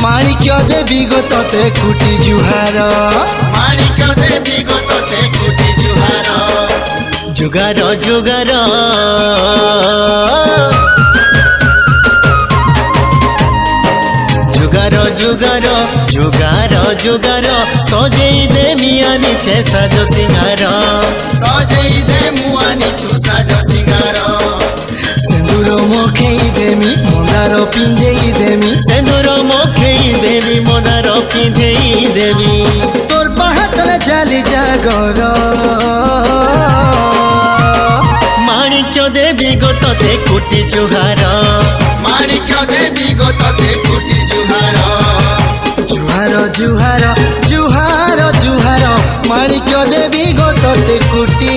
माणिक्य देवी गो तते कुटी जुहार माणिक्य देवी गो तते कुटी जुहार जुगार जुगार जुगार जुगार जुगार जुगार सजेई दे मियानी छे साजो सिंगार सजेई दे मुआनी छु साजो सिंगार सिंदूर मोखेई देमी मंदार पिंधेई देमी सिंदूर मोखेई देवी मंदार पिंधेई देवी तोर बाहातल जाली जागर माणिक्य देवी गो तते कुटी जुहार माणिक्य देवी गो तते कुटी जुहार जुहार जुहार जुहार जुहार माणिक्य देवी गो तते कुटी